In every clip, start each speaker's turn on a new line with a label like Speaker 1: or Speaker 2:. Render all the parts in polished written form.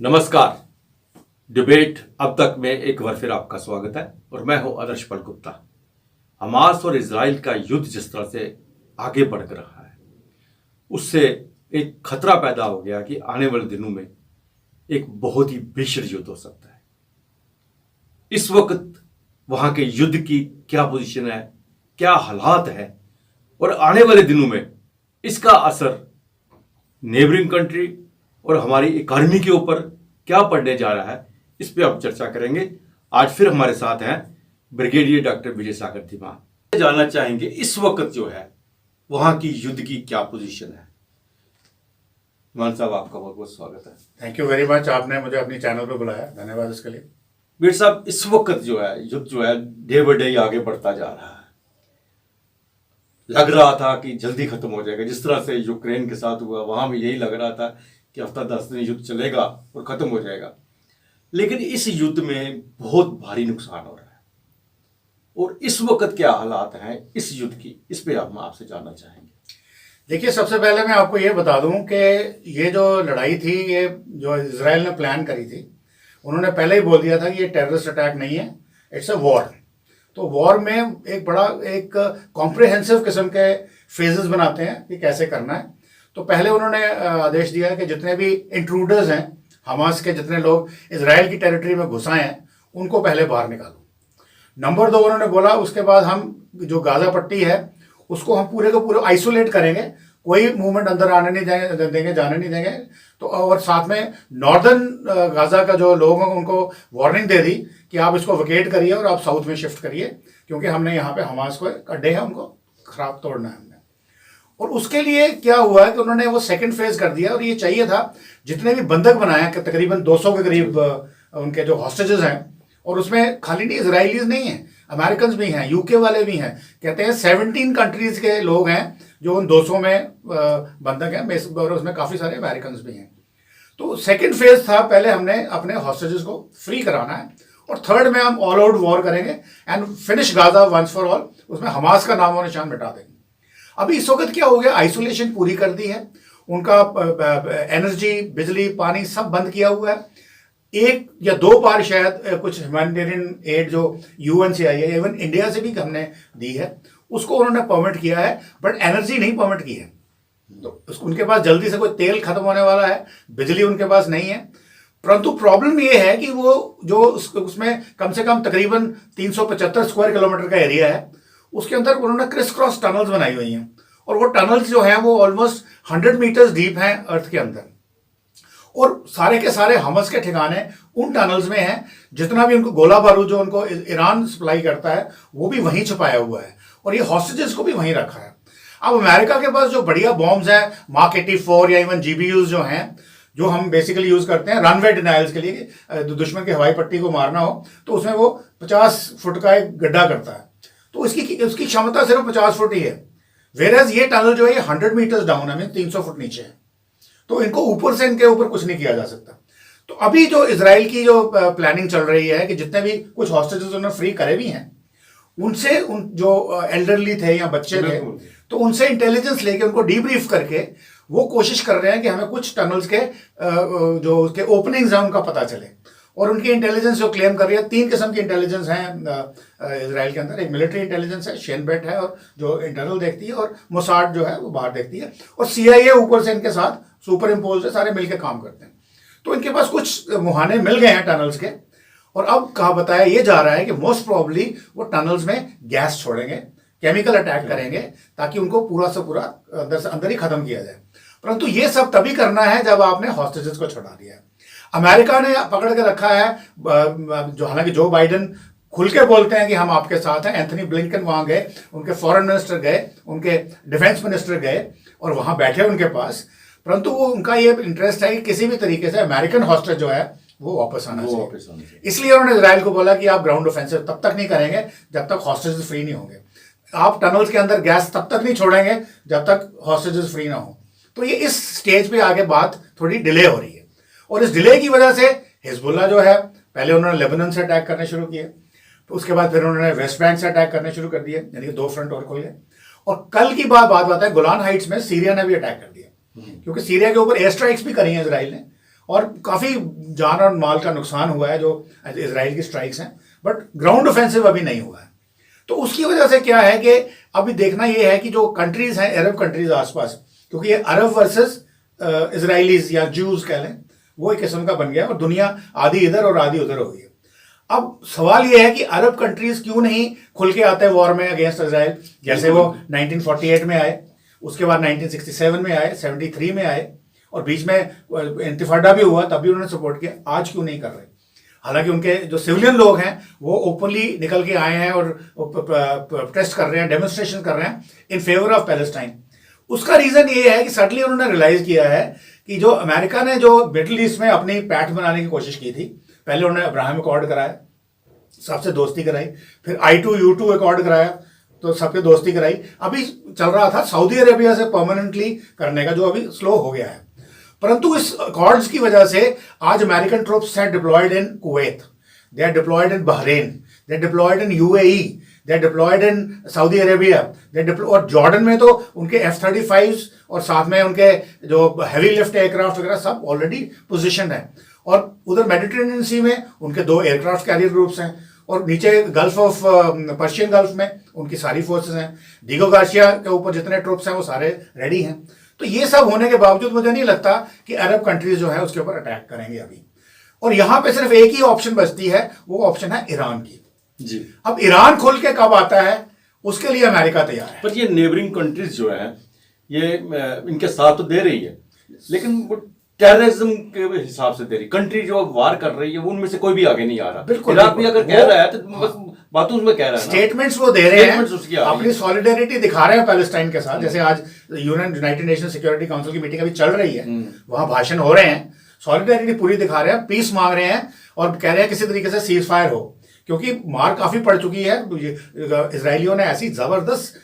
Speaker 1: नमस्कार। डिबेट अब तक में एक बार फिर आपका स्वागत है और मैं हूं आदर्श पाल गुप्ता। हमास और इजराइल का युद्ध जिस तरह से आगे बढ़ रहा है उससे एक खतरा पैदा हो गया कि आने वाले दिनों में एक बहुत ही भीषण युद्ध हो सकता है। इस वक्त वहां के युद्ध की क्या पोजीशन है, क्या हालात है और आने वाले दिनों में इसका असर नेबरिंग कंट्री और हमारी इकॉनमी के ऊपर क्या पड़ने जा रहा है, इस पे हम चर्चा करेंगे। आज फिर हमारे साथ हैं ब्रिगेडियर डॉक्टर विजय सागर धीमान। जानना चाहेंगे इस वक्त जो है वहां की युद्ध की क्या पोजीशन है। धीमान साहब, आपका बहुत बहुत स्वागत है।
Speaker 2: थैंक यू वेरी मच, आपने मुझे अपनी चैनल पे बुलाया, धन्यवाद इसके लिए।
Speaker 1: वीर साहब, इस वक्त जो है युद्ध जो है डे बाय डे आगे बढ़ता जा रहा है। लग रहा था कि जल्दी खत्म हो जाएगा, जिस तरह से यूक्रेन के साथ हुआ वहां भी यही लग रहा था कि हफ्ता 10 दिन युद्ध चलेगा और खत्म हो जाएगा। लेकिन इस युद्ध में बहुत भारी नुकसान हो रहा है और इस वक्त क्या हालात हैं इस युद्ध की, इस पे हम आपसे जानना चाहेंगे।
Speaker 2: देखिए, सबसे पहले मैं आपको ये बता दूं कि ये जो लड़ाई थी, ये जो इजराइल ने प्लान करी थी, उन्होंने पहले ही बोल दिया था कि ये टेररिस्ट अटैक नहीं है, इट्स अ वॉर। तो वॉर में एक बड़ा एक कॉम्प्रिहेंसिव किस्म के फेजेस बनाते हैं कि कैसे करना है। तो पहले उन्होंने आदेश दिया कि जितने भी इंट्रूडर्स हैं, हमास के जितने लोग इजराइल की टेरिटरी में घुस आए हैं, उनको पहले बाहर निकालो। नंबर 2 उन्होंने बोला, उसके बाद हम जो गाजा पट्टी है उसको हम पूरे को पूरे आइसोलेट करेंगे, कोई मूवमेंट अंदर आने नहीं देंगे, जाने नहीं देंगे। तो और साथ में नॉर्दर्न गाजा का जो लोग हैं उनको वार्निंग दे दी कि आप इसको वेकेट करिए और आप साउथ में शिफ्ट करिए, क्योंकि हमने यहाँ पे हमास को अड्डे हैं, उनको खराब तोड़ना है हमने। और उसके लिए क्या हुआ है कि उन्होंने वो सेकंड फेज कर दिया, और ये चाहिए था जितने भी बंधक बनाए कि तकरीबन 200 के करीब उनके जो हॉस्टेजेस हैं, और उसमें खाली नहीं इजरायलीज नहीं हैं, अमेरिकन भी हैं, यूके वाले भी हैं। कहते हैं 17 कंट्रीज के लोग हैं जो उन 200 में बंधक हैं, और उसमें काफ़ी सारे अमेरिकन भी हैं। तो सेकंड फेज था, पहले हमने अपने हॉस्टेजेस को फ्री कराना है, और थर्ड में हम ऑल आउट वॉर करेंगे and finish Gaza once for all. उसमें हमास का नामो निशान मिटा देंगे। अभी इस वक्त क्या हो गया, आइसोलेशन पूरी कर दी है, उनका एनर्जी, बिजली, पानी सब बंद किया हुआ है। 1 या 2 बार शायद कुछ ह्यूमैनिटेरियन एड जो यूएन से आई है, इवन इंडिया से भी हमने दी है, उसको उन्होंने परमिट किया है, बट एनर्जी नहीं परमिट की है। तो उनके पास जल्दी से कोई तेल खत्म होने वाला है, बिजली उनके पास नहीं है। परंतु प्रॉब्लम ये है कि वो जो उसमें कम से कम तकरीबन 375 स्क्वायर किलोमीटर का एरिया है, उसके अंदर उन्होंने क्रिस क्रॉस टनल्स बनाई हुई हैं, और वो टनल्स जो हैं वो ऑलमोस्ट 100 मीटर्स डीप हैं अर्थ के अंदर, और सारे के सारे हमस के ठिकाने उन टनल्स में हैं। जितना भी उनको गोला बारूद जो उनको ईरान सप्लाई करता है वो भी वहीं छुपाया हुआ है, और ये हॉस्टेजेस को भी वहीं रखा है। अब अमेरिका के पास जो बढ़िया बॉम्ब्स हैं, मार्क 84 या इवन GBUs जो हैं, जो हम बेसिकली यूज करते हैं रनवे डिनाइल्स के लिए, दुश्मन की हवाई पट्टी को मारना हो तो उसमें वो 50 फुट का एक गड्ढा करता है, तो उसकी क्षमता सिर्फ 50 फुट ही है। वेरएज ये टनल जो है ये 100 मीटर्स डाउन है, 300 फुट नीचे है, तो इनको ऊपर से इनके ऊपर कुछ नहीं किया जा सकता। तो अभी जो इजराइल की जो प्लानिंग चल रही है कि जितने भी कुछ हॉस्टेजेस उन्होंने फ्री करे भी हैं, उनसे उन जो एल्डरली थे या बच्चे थे, तो उनसे इंटेलिजेंस लेके उनको डीब्रीफ करके वो कोशिश कर रहे हैं कि हमें कुछ टनल्स के जो उसके ओपनिंग्स हैं उनका पता चले। और उनकी इंटेलिजेंस जो क्लेम कर रही है, 3 किस्म की इंटेलिजेंस हैं इजराइल के अंदर। एक मिलिट्री इंटेलिजेंस है, शेन बेट है, और जो इंटरनल देखती है, और मोसाड जो है वो बाहर देखती है, और CIA ऊपर से इनके साथ सुपर इम्पोज है, सारे मिलकर काम करते हैं। तो इनके पास कुछ मुहाने मिल गए हैं टनल्स के, और अब कहा बताया ये जा रहा है कि मोस्ट प्रॉब्ली वो टनल्स में गैस छोड़ेंगे, केमिकल अटैक करेंगे, ताकि उनको पूरा से पूरा अंदर से अंदर ही खत्म किया जाए। परंतु ये सब तभी करना है जब आपने हॉस्टेजेस को छुड़ा दिया है। अमेरिका ने पकड़ के रखा है, जो हालांकि जो बाइडेन खुल के बोलते हैं कि हम आपके साथ हैं, एंथनी ब्लिंकन वहां गए, उनके फॉरेन मिनिस्टर गए, उनके डिफेंस मिनिस्टर गए और वहां बैठे उनके पास, परंतु वो उनका ये इंटरेस्ट है कि किसी भी तरीके से अमेरिकन हॉस्टेज जो है वो वापस आना चाहिए। इसलिए उन्होंने इजराइल को बोला कि आप ग्राउंड ऑफेंसिव तब तक नहीं करेंगे जब तक हॉस्टेजेस फ्री नहीं होंगे, आप टनल्स के अंदर गैस तब तक नहीं छोड़ेंगे जब तक हॉस्टेजेस फ्री ना हो। तो ये इस स्टेज पे आगे बात थोड़ी डिले हो रही है, और इस डिले की वजह से हिजबुल्ला जो है, पहले उन्होंने लेबनान से अटैक करने शुरू किए, तो उसके बाद फिर उन्होंने वेस्ट बैंक से अटैक करने शुरू कर दिए, यानी कि 2 फ्रंट और खुल गए। और कल की बात है, गोलान हाइट्स में सीरिया ने भी अटैक कर दिया, क्योंकि सीरिया के ऊपर एयर स्ट्राइक्स भी करी हैं इजराइल ने, और काफ़ी जान और माल का नुकसान हुआ है जो इसराइल की स्ट्राइक्स हैं, बट ग्राउंड ऑफेंसिव अभी नहीं हुआ है। तो उसकी वजह से क्या है कि अभी देखना ये है कि जो कंट्रीज हैं, अरब कंट्रीज आसपास, क्योंकि ये अरब वर्सेस इसराइलीज या जूज कह लें, वो एक किस्म का बन गया और दुनिया आधी इधर और आधी उधर हो गई है। अब सवाल ये है कि अरब कंट्रीज क्यों नहीं खुल के आते वॉर में अगेंस्ट इसराइल, जैसे वो 1948 में आए, उसके बाद 1967 में आए, 73 में आए, और बीच में इंतिफाडा भी हुआ, तब भी उन्होंने सपोर्ट किया। आज क्यों नहीं कर रहे? हालांकि उनके जो सिविलियन लोग हैं वो ओपनली निकल के आए हैं और प्रोटेस्ट कर रहे हैं, डेमोन्स्ट्रेशन कर रहे हैं इन फेवर ऑफ पैलेस्टाइन। उसका रीजन ये है कि सडनली उन्होंने रियलाइज किया है कि जो अमेरिका ने जो मिडिल ईस्ट में अपनी पैठ बनाने की कोशिश की थी, पहले उन्होंने अब्राहम अकॉर्ड कराया, सबसे दोस्ती कराई, फिर I2U2 अकॉर्ड कराया, तो सबके दोस्ती कराई। अभी चल रहा था सऊदी अरेबिया से परमानेंटली करने का, जो अभी स्लो हो गया है। परंतु इस अकॉर्ड्स की वजह से आज अमेरिकन ट्रूप्स हैं deployed in Kuwait, they are deployed in Bahrain, they are deployed in UAE, they are deployed in Saudi Arabia, और जॉर्डन में तो उनके F-35 और साथ में उनके जो हैवी लिफ्ट एयरक्राफ्ट वगैरह सब ऑलरेडी पोजिशन है। और उधर मेडिटेरेनियन सी में उनके 2 एयरक्राफ्ट कैरियर ग्रुप्स हैं, और नीचे गल्फ ऑफ पर्शियन गल्फ में उनकी सारी फोर्सेस हैं। डिगो गार्सिया के ऊपर जितने ट्रूप्स हैं वो सारे रेडी हैं। तो ये सब होने के बावजूद मुझे नहीं लगता कि अरब कंट्रीज जो है उसके ऊपर अटैक करेंगे अभी। और यहां पे सिर्फ एक ही ऑप्शन बचती है, वो ऑप्शन है ईरान की जी। अब ईरान खुल के कब आता है उसके लिए अमेरिका तैयार है।
Speaker 1: पर ये नेबरिंग कंट्रीज जो है ये इनके साथ तो दे रही है, लेकिन टेररिज्म के हिसाब से दे रही। कंट्री जो वार कर रही है वो उनमें से कोई भी आगे नहीं आ रहा।
Speaker 2: बिल्कुल,
Speaker 1: इराक भी अगर कह रहा है तो बस बातों में कह रहा है,
Speaker 2: स्टेटमेंट्स वो दे रहे हैं, अपनी सॉलिडेरिटी दिखा रहे हैं पैलेस्टाइन के साथ। जैसे आज यूनाइटेड नेशन सिक्योरिटी काउंसिल की मीटिंग अभी चल रही है, वहां भाषण हो रहे हैं, सॉलिडेरिटी पूरी दिखा रहे हैं, पीस मांग रहे हैं और कह रहे हैं किसी तरीके से सीज फायर हो, क्योंकि मार काफी पड़ चुकी है। इसराइलियों ने ऐसी जबरदस्त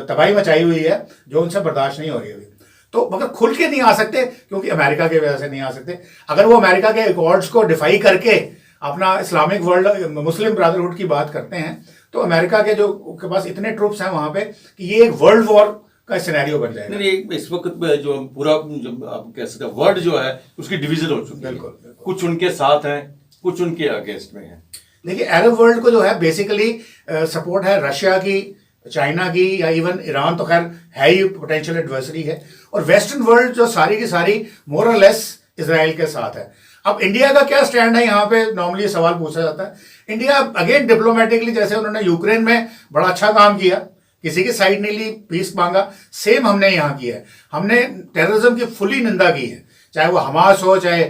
Speaker 2: तबाही मचाई हुई है जो उनसे बर्दाश्त नहीं हो रही है। तो मगर खुल के नहीं आ सकते क्योंकि अमेरिका की वजह से नहीं आ सकते। अगर वो अमेरिका के अकॉर्ड्स को डिफाई करके अपना इस्लामिक वर्ल्ड, मुस्लिम ब्रदरहुड की बात करते हैं, तो अमेरिका के जो के पास इतने ट्रूप्स हैं वहां पे कि ये एक वर्ल्ड वॉर का सिनेरियो बन जाएगा।
Speaker 1: नहीं, इस वक्त जो पूरा आप कह सकते हैं वर्ल्ड जो है उसकी डिवीजन हो चुकी है।
Speaker 2: बिल्कुल,
Speaker 1: कुछ उनके साथ हैं, कुछ उनके अगेंस्ट में है।
Speaker 2: देखिए, अरब वर्ल्ड को जो है बेसिकली सपोर्ट है रशिया की, चाइना की, या इवन ईरान तो खैर है ही पोटेंशियल एडवर्सरी है, और वेस्टर्न वर्ल्ड जो सारी की सारी मोर और लेस इसराइल के साथ है। अब इंडिया का क्या स्टैंड है यहाँ पे नॉर्मली सवाल पूछा जाता है। इंडिया अगेन डिप्लोमेटिकली, जैसे उन्होंने यूक्रेन में बड़ा अच्छा काम किया, किसी की साइड नहीं ली, पीस मांगा, सेम हमने यहाँ किया है। हमने टेररिज्म की फुली निंदा की है, चाहे वो हमास हो, चाहे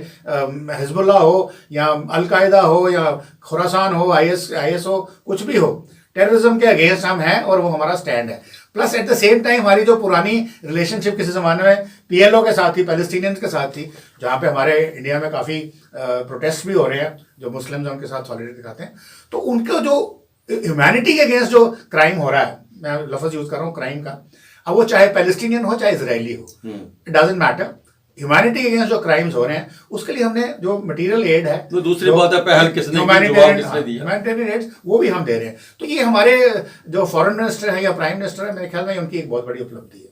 Speaker 2: हिजबुल्ला हो, या अलकायदा हो, या खुरासान हो, IS हो, कुछ भी हो, टेररिज्म के अगेंस्ट हम हैं और वो हमारा स्टैंड है। Plus at the same time हमारी जो पुरानी रिलेशनशिप किसी ज़माने में PLO के साथ थी, पैलेस्टीनियंस के साथ थी, जहाँ पे हमारे इंडिया में काफ़ी प्रोटेस्ट भी हो रहे हैं, जो मुस्लिम्स उनके साथ सॉलिडेरिटी दिखाते हैं, तो उनका जो ह्यूमैनिटी के अगेंस्ट जो क्राइम हो रहा है, मैं लफ्ज़ यूज़ कर रहा हूँ क्राइम का, अब वो चाहे पैलेस्टीनियन हो चाहे इसराइली हो, इट डजंट मैटर। ह्यूमैनिटी के अगेंस्ट जो क्राइम्स हो रहे हैं उसके लिए हमने जो मटेरियल एड है,
Speaker 1: तो दूसरी बात है पहल किसने,
Speaker 2: ह्यूमैनिटेरियन एड वो भी हम दे रहे हैं। तो ये हमारे जो फॉरेन मिनिस्टर है या प्राइम मिनिस्टर है, मेरे ख्याल में उनकी एक बहुत बड़ी उपलब्धि है।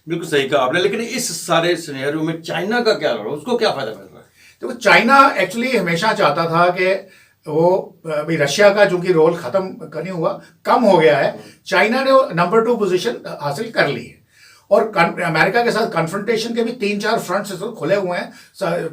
Speaker 1: बिल्कुल सही कहा आपने। लेकिन इस सारे सिनेरियो में चाइना का क्या रोल, उसको क्या फायदा मिल रहा है?
Speaker 2: तो चाइना एक्चुअली हमेशा चाहता था कि वो अभी रशिया का चूंकि रोल खत्म नहीं हुआ, कम हो गया है, चाइना ने नंबर 2 पोजीशन हासिल कर ली है। और अमेरिका के साथ कन्फ्रंटेशन के भी 3-4 फ्रंट्स खुले हुए हैं,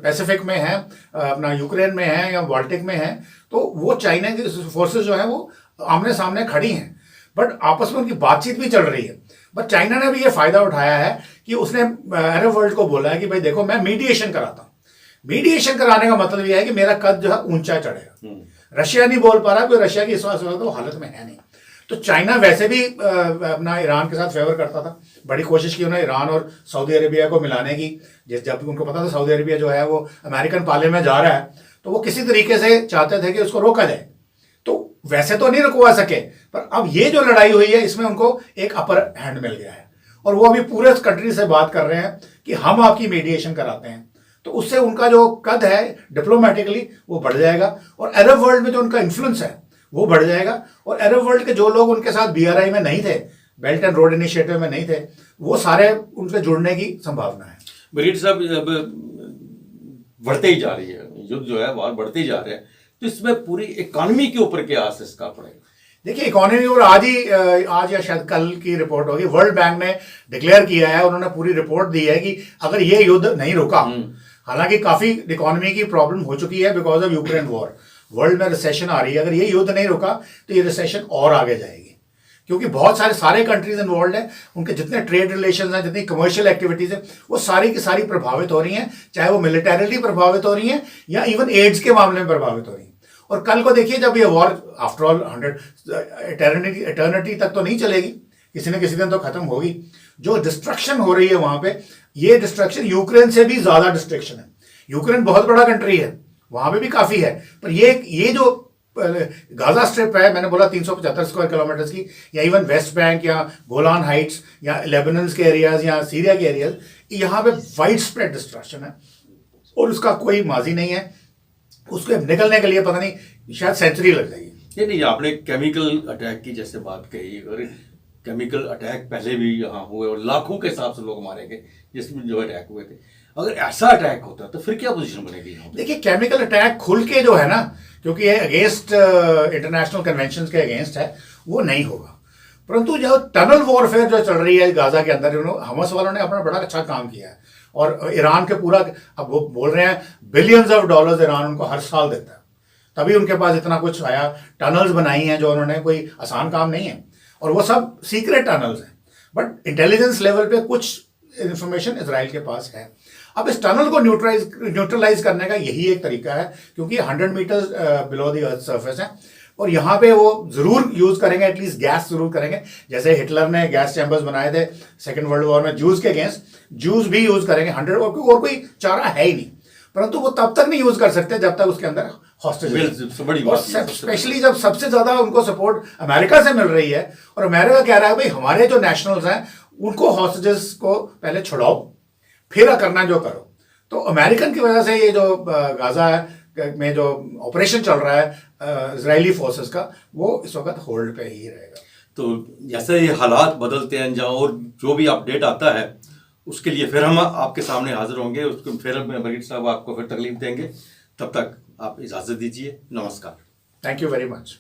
Speaker 2: पैसिफिक में है, अपना यूक्रेन में है, या बाल्टिक में है। तो वो चाइना की फोर्सेस जो है वो आमने सामने खड़ी हैं, बट आपस में उनकी बातचीत भी चल रही है। बट चाइना ने भी ये फायदा उठाया है कि उसने अरब वर्ल्ड को बोला है कि भाई देखो, मैं मीडिएशन कराता हूँ। मीडिएशन कराने का मतलब यह है कि मेरा कद जो है ऊंचा चढ़ेगा। रशिया नहीं बोल पा रहा, क्योंकि रशिया की इस वक्त हालत में है नहीं। तो चाइना वैसे भी अपना ईरान के साथ फेवर करता था, बड़ी कोशिश की उन्होंने ईरान और सऊदी अरेबिया को मिलाने की। जब उनको पता था सऊदी अरेबिया जो है वो अमेरिकन पाले में जा रहा है, तो वो किसी तरीके से चाहते थे कि उसको रोका जाए। तो वैसे तो नहीं रुकवा सके, पर अब ये जो लड़ाई हुई है इसमें उनको एक अपर हैंड मिल गया है, और वो अभी पूरे कंट्री से बात कर रहे हैं कि हम आपकी मीडिएशन कराते हैं। तो उससे उनका जो कद है डिप्लोमेटिकली वो बढ़ जाएगा, और अरब वर्ल्ड में जो उनका इन्फ्लुएंस है वो बढ़ जाएगा। और अरब वर्ल्ड के जो लोग उनके साथ BRI में नहीं थे, बेल्ट एंड रोड इनिशिएटिव में नहीं थे, वो सारे उनसे जुड़ने की संभावना है।
Speaker 1: बरीड साहब, अब बढ़ते ही जा रही है, युद्ध जो है वॉर बढ़ते ही जा रहे हैं, तो इसमें पूरी इकोनॉमी के ऊपर क्या असर इसका पड़ेगा?
Speaker 2: देखिए, इकोनॉमी और आज या शायद कल की रिपोर्ट होगी, वर्ल्ड बैंक ने डिक्लेयर किया है, उन्होंने पूरी रिपोर्ट दी है कि अगर ये युद्ध नहीं रुका, हालांकि काफी इकोनॉमी की प्रॉब्लम हो चुकी है because of Ukraine war, world में रिसेशन आ रही है, अगर ये युद्ध नहीं रुका तो ये रिसेशन और आगे जाएगी, क्योंकि बहुत सारे कंट्रीज इन्वॉल्व हैं, उनके जितने ट्रेड रिलेशंस हैं, जितनी कमर्शियल एक्टिविटीज हैं, वो सारी की सारी प्रभावित हो रही हैं, चाहे वो मिलिटरीली प्रभावित हो रही हैं या इवन एड्स के मामले में प्रभावित हो रही हैं। और कल को देखिए, जब ये वॉर आफ्टर ऑल 100 एटर्निटी तक तो नहीं चलेगी, किसी न किसी दिन तो खत्म होगी। जो डिस्ट्रक्शन हो रही है वहां पे, ये डिस्ट्रक्शन यूक्रेन से भी ज्यादा डिस्ट्रक्शन है। यूक्रेन बहुत बड़ा कंट्री है, वहां पे भी काफी है, पर ये जो गाजा स्ट्रिप है, मैंने बोला 375 स्क्वायर किलोमीटर की, या इवन वेस्ट बैंक या गोलान हाइट्स या लेबनान के एरियाज या सीरिया के एरियाज, यहाँ पे वाइड स्प्रेड डिस्ट्रक्शन है और उसका कोई माजी नहीं है। उसको निकलने के लिए पता नहीं शायद सेंचुरी लग जाएगी।
Speaker 1: ये नहीं, आपने केमिकल अटैक की जैसे बात कही, और केमिकल अटैक पहले भी यहाँ हुए और लाखों के हिसाब से लोग मारे गए जिसमें जो अटैक हुए थे। अगर ऐसा अटैक होता तो फिर क्या पोजीशन बनेगी?
Speaker 2: देखिए, केमिकल अटैक खुल के जो है ना, क्योंकि ये अगेंस्ट इंटरनेशनल कन्वेंशन के अगेंस्ट है, वो नहीं होगा। परंतु जो टनल वॉरफेयर जो चल रही है गाजा के अंदर, हमास वालों ने अपना बड़ा अच्छा काम किया है, और ईरान के पूरा, अब वो बोल रहे हैं बिलियंस ऑफ डॉलर्स ईरान उनको हर साल देता है, तभी उनके पास इतना कुछ आया। टनल्स बनाई हैं जो उन्होंने, कोई आसान काम नहीं है, और वो सब सीक्रेट टनल्स हैं, बट इंटेलिजेंस लेवल पे कुछ इंफॉर्मेशन इजराइल के पास है। अब इस टनल को न्यूट्रलाइज करने का यही एक तरीका है, क्योंकि 100 meters below the earth surface है, और यहाँ पे वो जरूर यूज करेंगे, एटलीस्ट गैस जरूर करेंगे, जैसे हिटलर ने गैस चैम्बर्स बनाए थे सेकेंड वर्ल्ड वॉर में जूस के अगेंस्ट, जूस भी यूज करेंगे 100, और कोई चारा है ही नहीं। परंतु वो तब तक नहीं यूज कर सकते जब तक उसके अंदर हॉस्टेज, स्पेशली जब सबसे ज्यादा उनको सपोर्ट अमेरिका से मिल रही है, और अमेरिका कह रहा है भाई हमारे जो नेशनल्स हैं उनको हॉस्टेजेस को पहले छुड़ाओ, फिर करना जो करो। तो अमेरिकन की वजह से ये जो गाजा में जो ऑपरेशन चल रहा है इजरायली फोर्सेस का, वो इस वक्त होल्ड पे ही रहेगा।
Speaker 1: तो जैसे ये हालात बदलते हैं जहाँ, और जो भी अपडेट आता है उसके लिए फिर हम आपके सामने हाजिर होंगे, उसको फिर बरीड साहब आपको फिर तकलीफ देंगे। तब तक आप इजाज़त दीजिए, नमस्कार।
Speaker 2: Thank you very much.